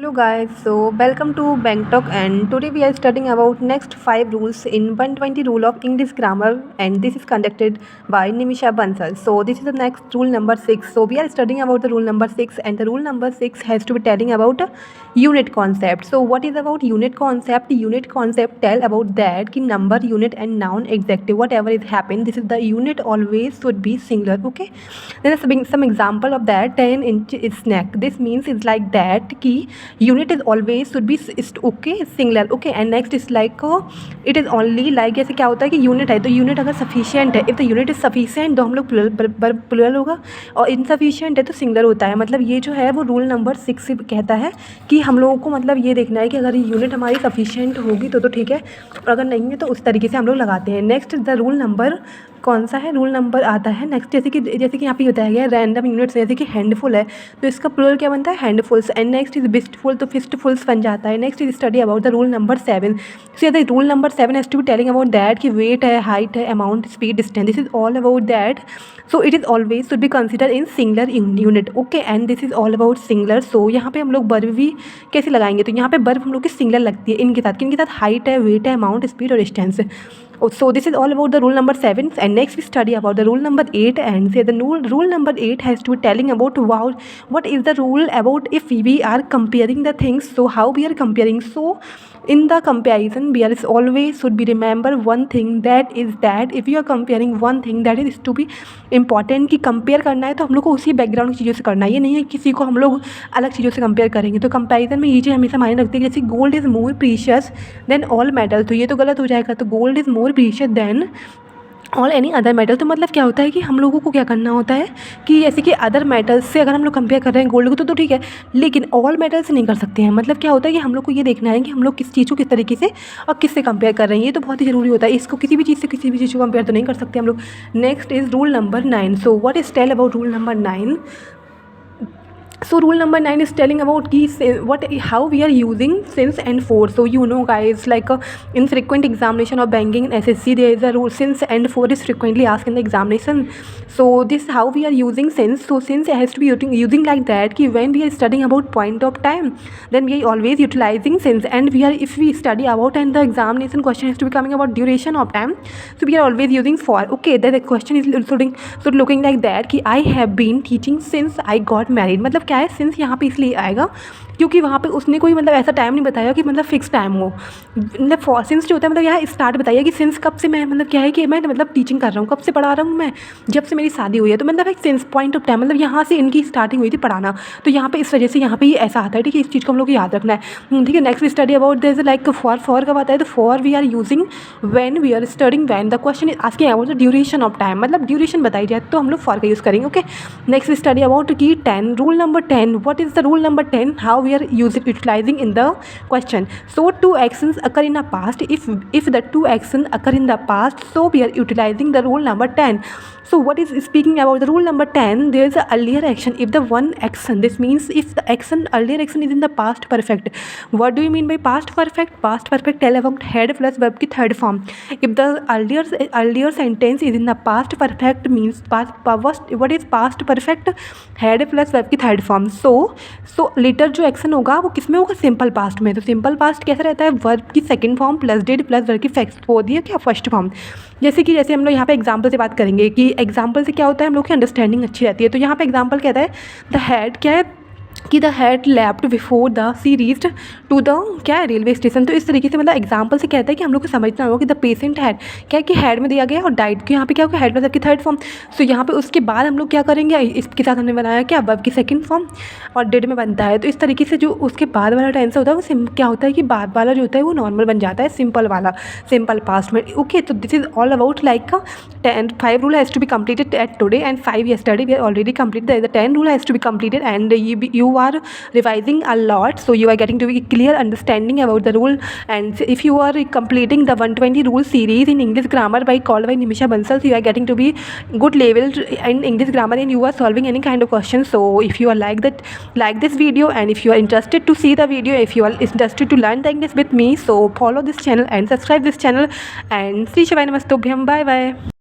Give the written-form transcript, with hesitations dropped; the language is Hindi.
Hello guys, so welcome to Bangkok and today we are studying about next 5 rules in 120 rule of English grammar and this is conducted by Nimisha Bansal. So this is the next rule number 6. So we are studying about the rule number 6 and the rule number 6 has to be telling about a unit concept. So what is about unit concept? Unit concept tell about that ki number, unit and noun adjective whatever is happened. This is the unit always should be singular. Okay. Then some example of that 10-inch snack. This means it's like that ki unit is always should be okay singular. Okay, and next is like it is only like जैसे क्या होता है कि यूनिट है तो यूनिट अगर सफिशिएंट है, if the unit is sufficient तो हम लोग प्लुरल होगा और इनसफिशिएंट है तो सिंगुलर होता है. मतलब ये जो है वो रूल नंबर 6 से कहता है कि हम लोगों को मतलब ये देखना है कि अगर यूनिट हमारी सफिशिएंट होगी तो ठीक है, और अगर नहीं है तो उस तरीके से हम लोग लगाते हैं. नेक्स्ट द रूल नंबर कौन सा है, रूल नंबर आता है नेक्स्ट जैसे कि यहाँ पे बताया गया है रैंडम यूनिट्स. जैसे कि हैंडफुल है तो इसका प्लुरल क्या बनता है, handfuls. And next is fistful तो फिस्टफुल्स बन जाता है. Next is study about the rule number 7. So the rule number 7 has to be telling about that कि वेट है, हाइट है, amount, speed, distance. This is all about that. So it is always should be consider in singular unit. Okay, and this is all about singular. So यहाँ पे हम लोग वर्ब भी कैसे लगाएंगे, तो यहाँ पे वर्ब हम लोग की सिंगुलर लगती है इनके साथ. किनके साथ, हाइट है, वेट है, अमाउंट, स्पीड और distance. So this is all about the rule number 7 and next we study about the rule number 8 and say the rule number 8 has to be telling about wow what is the rule about if we are comparing the things. So how we are comparing, so in the comparison we are always should be remember one thing that is that if you are comparing one thing that is to be important कि कंपेयर करना है तो हम लोग को उसी बैकग्राउंड की चीज़ों से करना है. ये नहीं है किसी को हम लोग अलग चीज़ों से कंपेयर करेंगे. तो कंपैरिजन में ये चीज़ हमेशा मायने रखती है. जैसे gold is more precious than all metal, तो ये तो गलत हो जाएगा. तो gold is more precious than all any other metal. तो मतलब क्या होता है कि हम लोगों को क्या करना होता है कि जैसे कि अदर मेटल्स से अगर हम लोग कंपेयर कर रहे हैं गोल्ड को तो ठीक है, लेकिन ऑल मेटल से नहीं कर सकते हैं. मतलब क्या होता है कि हम लोग को ये देखना है कि हम लोग किस चीज़ को किस तरीके से और किससे कंपेयर कर रहे हैं. ये तो बहुत ही ज़रूरी होता है. इसको किसी भी चीज़ से किसी भी चीज़ को कंपेयर तो नहीं कर सकते हम लोग. Next is rule number 9. So what is tell about rule number 9. So rule number 9 is telling about how we are using since and for. So you know guys, like in frequent examination of banking and SSC there is a rule since and for is frequently asked in the examination. So this how we are using since. So since has to be using like that कि when we are studying about point of time then we are always utilizing since. And we are if we study about and the examination question has to be coming about duration of time, so we are always using for. Okay, then the question is looking like that कि I have been teaching since I got married. मतलब क्या है, सिंस यहाँ पे इसलिए आएगा क्योंकि वहाँ पे उसने कोई मतलब ऐसा टाइम नहीं बताया कि मतलब फिक्स टाइम हो. मतलब फॉर सिंस जो होता है मतलब यहाँ स्टार्ट बताइए कि सिंस कब से मैं मतलब क्या है कि मैं मतलब टीचिंग कर रहा हूँ, कब से पढ़ा रहा हूँ मैं, जब से मेरी शादी हुई है. तो मतलब एक सिंस पॉइंट ऑफ टाइम मतलब यहाँ से इनकी स्टार्टिंग हुई थी पढ़ाना. तो यहाँ पे इस वजह से यहाँ पे ये ऐसा आता है. ठीक है, इस चीज़ को हम लोग को याद रखना है. ठीक है, next study about this like for कब आता है, तो for we are using when we are studying when the question is asking about the duration of time. मतलब ड्यूरेशन बताई जाए तो हम लोग फॉर का यूज़ करेंगे. ओके, नेक्स्ट स्टडी अबाउट की 10 rule number 10. What is the rule number 10, how we are utilizing in the question. So two actions occur in the past. If the two actions occur in the past, so we are utilizing the rule number 10. So what is speaking about the rule number 10, there is a earlier action. If the one action, this means if the earlier action is in the past perfect. What do you mean by past perfect? Past perfect tell about had plus verb की third form. If the earlier sentence is in the past perfect means what is past perfect, had plus verb की third form. So later जो एक्शन होगा वो किस में होगा, सिंपल पास्ट में. तो सिंपल पास्ट कैसा रहता है, वर्ब की second form plus did plus verb की होती है क्या फर्स्ट फॉर्म. जैसे हम लोग यहाँ पे एग्जांपल से बात करेंगे कि एग्जांपल से क्या होता है हम लोग की अंडरस्टैंडिंग अच्छी रहती है. तो यहाँ पे एग्जांपल कहता है द हैड क्या है कि the had left before the sea reached to the क्या है रेलवे स्टेशन. तो इस तरीके से मतलब एग्जांपल से कहता है कि हम लोग को समझना होगा कि द पेशेंट हैड क्या है कि हैड में दिया गया और डाइड कि यहाँ पे क्या होगा हैड मतलब की थर्ड फॉर्म. सो यहाँ पे उसके बाद हम लोग क्या करेंगे, इसके साथ हमने बनाया क्या वर्ब की सेकंड फॉर्म और डिड में बनता है. तो इस तरीके से जो उसके बाद वाला टेंस होता है वो क्या होता है कि बाद वाला जो होता है वो नॉर्मल बन जाता है सिंपल वाला, सिंपल पास्ट में. ओके, तो this is all about like 5 rule has to be completed at today and 5 yesterday we are already completed. The 10 rule has to be completed and you are revising a lot, so you are getting to be clear understanding about the rule. And if you are completing the 120 rule series in English grammar called by Nimisha Bansal, so you are getting to be good level in English grammar and you are solving any kind of question. So if you are like this video and if you are interested to see the video, if you are interested to learn the English with me, so follow this channel and subscribe this channel and see Shivai Namastubhyam. Bye bye.